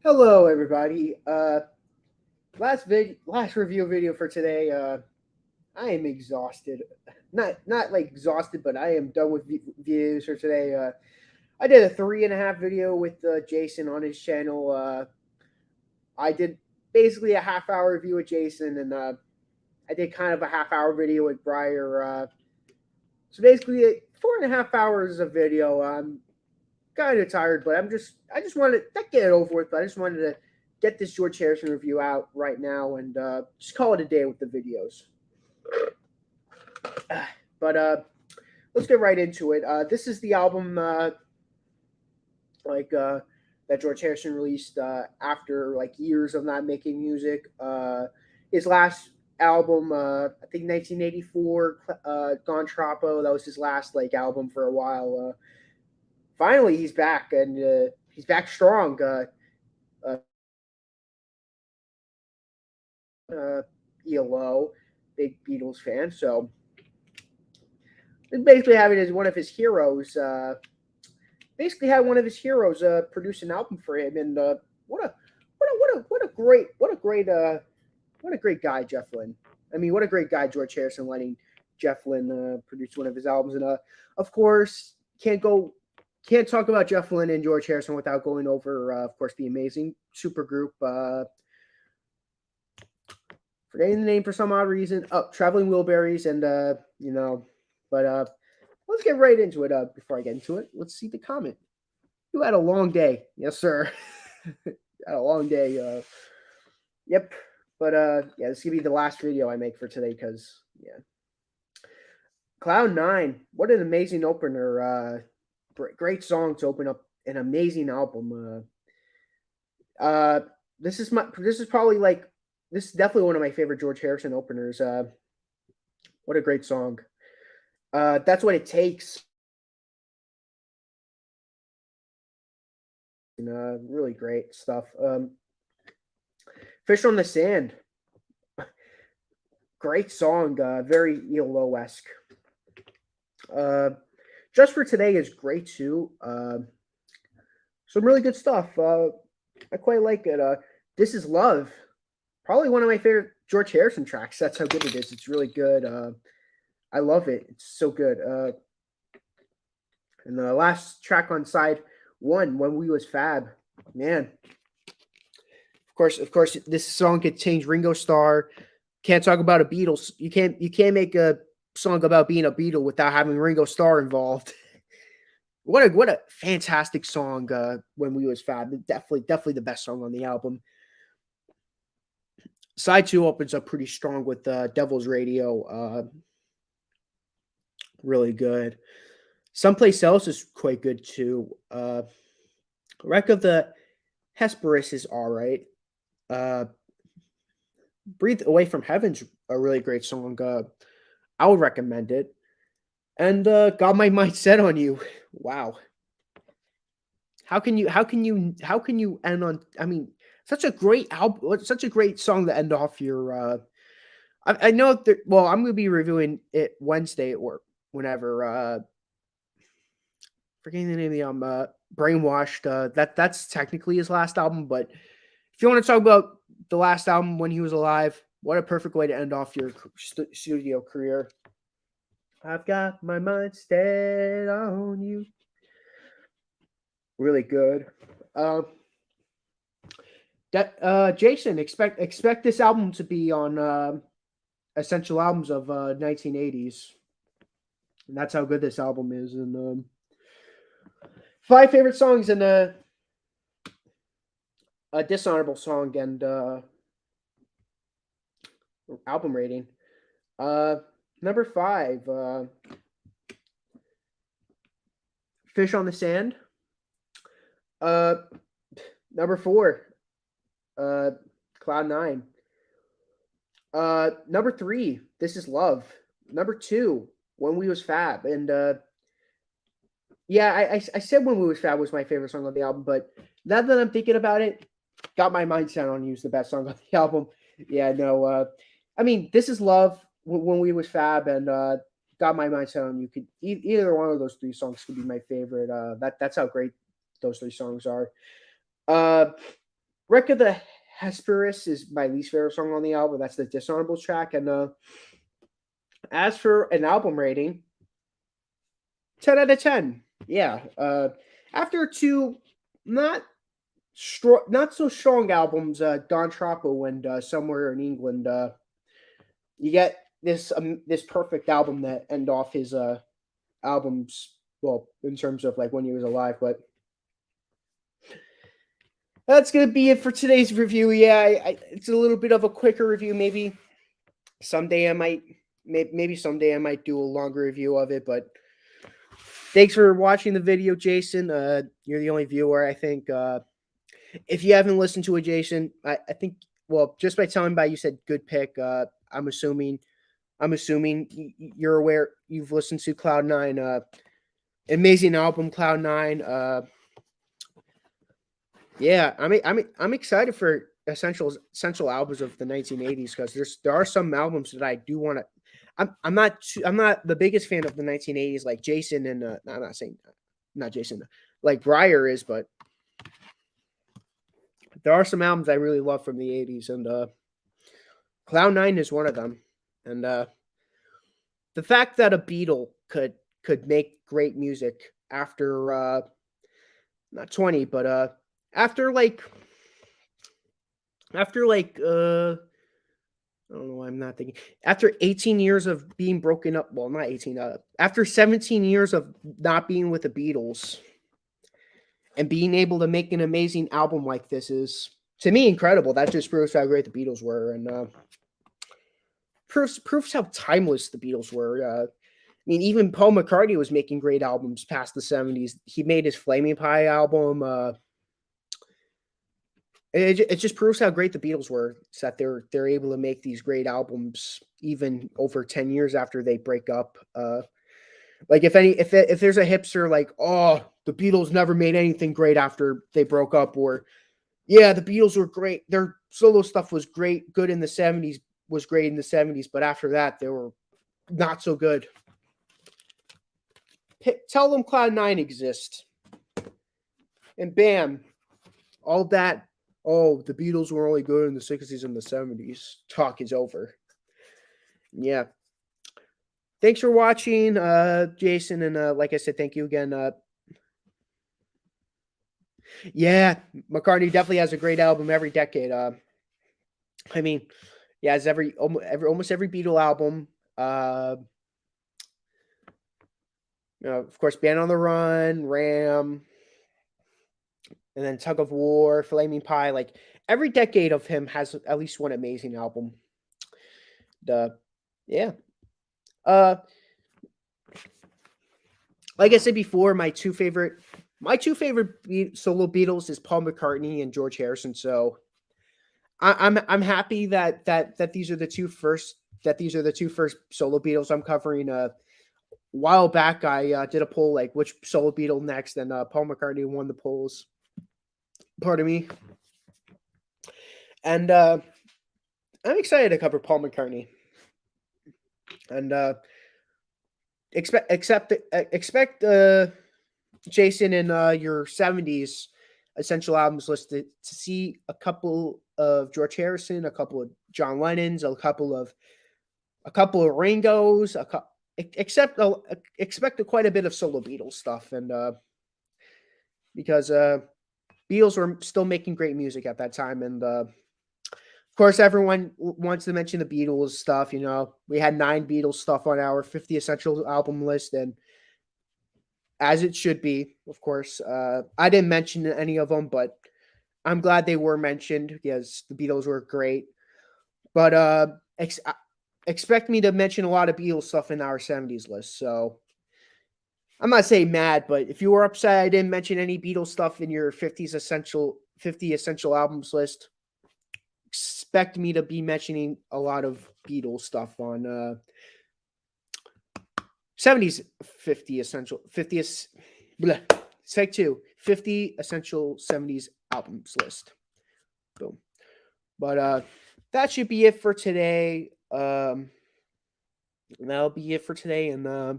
Hello, everybody. Last review video for today. I am exhausted. Not like exhausted, but I am done with views for today. I did a 3.5 video with Jason on his channel. I did basically a half-hour review with Jason, and I did kind of a half-hour video with Briar. So basically, 4.5 hours of video. I'm kind of tired, but I just wanted to get it over with. But I just wanted to get this George Harrison review out right now and just call it a day with the videos. But let's get right into it. This is the album like that George Harrison released after like years of not making music. His last album, I think 1984, Gone Troppo. That was his last like album for a while. Finally, he's back and he's back strong. Uh, uh, ELO, big Beatles fan. So basically having as one of his heroes. Basically had one of his heroes produce an album for him, and what a what a great guy Jeff Lynne. I mean, what a great guy George Harrison letting Jeff Lynne produce one of his albums, and of course can't talk about Jeff Lynne and George Harrison without going over of course the amazing supergroup. Forgetting the name for some odd reason. Oh, Traveling Wilburys, and but let's get right into it. Before I get into it, let's see the comment. You had a long day, yes, sir. Had a long day. Yep. But yeah, this is gonna be the last video I make for today because yeah, Cloud Nine. What an amazing opener. Great song to open up an amazing album. This is probably like this is definitely one of my favorite George Harrison openers. What a great song. That's what it takes. Really great stuff. Fish on the Sand. Great song. Very ELO esque. Just for Today is great too. Some really good stuff. I quite like it. This is Love. Probably one of my favorite George Harrison tracks. That's how good it is. It's really good. I love it. It's so good. And the last track on side one, When We Was Fab. Man, of course, this song could change Ringo Starr. Can't talk about a Beatles. You can't make a song about being a Beatle without having Ringo Starr involved. What a fantastic song. When We Was Fab, definitely the best song on the album. Side two opens up pretty strong with Devil's Radio. Really good. Someplace Else is quite good too. Wreck of the Hesperus is all right. Uh, Breathe Away from Heaven's a really great song. I would recommend it. And Got My Mind Set on You. Wow. How can you end on? I mean, such a great album, such a great song to end off your. I know that. Well, I'm going to be reviewing it Wednesday or whenever. Forgetting the name of the album. Brainwashed. That's technically his last album, but if you want to talk about the last album when he was alive, what a perfect way to end off your studio career. I've got my mind set on you. Really good. Jason, expect this album to be on essential albums of 1980s, and that's how good this album is. And 5 favorite songs and a dishonorable song and album rating. Number 5, Fish on the Sand. Number 4, Cloud 9. Number 3, This Is Love. Number 2, When We Was Fab. And yeah, I said When We Was Fab was my favorite song on the album, but now that I'm thinking about it, Got My Mind Set on You is the best song on the album. Yeah, no. I mean, This Is Love, When We Was Fab, and Got My Mind Set on You. Could either one of those 3 songs could be my favorite. That's how great those 3 songs are. Uh, Wreck of the Hesperus is my least favorite song on the album. That's the dishonorable track. And as for an album rating, 10 out of 10. Yeah. After two not not so strong albums, Don Troppo and Somewhere in England, you get this perfect album that end off his albums. Well, in terms of like when he was alive, but that's gonna be it for today's review. Yeah, it's a little bit of a quicker review. Maybe someday I might, maybe someday I might do a longer review of it. But thanks for watching the video, Jason. You're the only viewer, I think. If you haven't listened to it, Jason, I think, well, just by telling by you said good pick. I'm assuming you're aware you've listened to Cloud Nine. Amazing album, Cloud Nine. Yeah, I'm excited for essential albums of the 1980s because there are some albums that I do want to. I'm not the biggest fan of the 1980s like Jason and no, I'm not saying not Jason like Breyer is, but there are some albums I really love from the 80s, and Cloud Nine is one of them. And the fact that a Beatle could make great music after not 20, but after like I don't know why I'm not thinking. After 18 years of being broken up, well, not 18, after 17 years of not being with the Beatles and being able to make an amazing album like this is, to me, incredible. That just proves how great the Beatles were, and proves how timeless the Beatles were. I mean, even Paul McCartney was making great albums past the 70s. He made his Flaming Pie album. It just proves how great the Beatles were. It's that they're able to make these great albums even over 10 years after they break up. Like if there's a hipster like, oh, the Beatles never made anything great after they broke up, or yeah, the Beatles were great. Their solo stuff was good in the 70s, was great in the 70s, but after that they were not so good. Tell them Cloud Nine exists, and bam, all that. Oh, the Beatles were only good in the 60s and the 70s. Talk is over. Yeah. Thanks for watching, Jason, and like I said, thank you again. Yeah, McCartney definitely has a great album every decade. I mean, yeah, it's almost every Beatle album. Of course, Band on the Run, Ram, and then Tug of War, Flaming Pie. Like every decade of him has at least one amazing album. Yeah. Like I said before, my two favorite solo Beatles is Paul McCartney and George Harrison. So I'm happy that these are the two first solo Beatles I'm covering. A while back, I did a poll like which solo Beatle next, and Paul McCartney won the polls. Pardon me. And I'm excited to cover Paul McCartney. And expect Jason in your 70s essential albums list to see a couple of George Harrison, a couple of John Lennon's, a couple of Ringo's, expect quite a bit of solo Beatles stuff, and because Beatles were still making great music at that time, and of course everyone wants to mention the Beatles stuff. You know, we had 9 Beatles stuff on our 50 essential album list, and as it should be, of course. I didn't mention any of them, but I'm glad they were mentioned because the Beatles were great. But expect me to mention a lot of Beatles stuff in our 70s list. So I'm not saying mad, but if you were upset I didn't mention any Beatles stuff in your 50 essential albums list, expect me to be mentioning a lot of Beatles stuff on 70s 50 essential 50th bleh, take 2 50 essential 70s albums list. Boom. But that should be it for today. That'll be it for today, and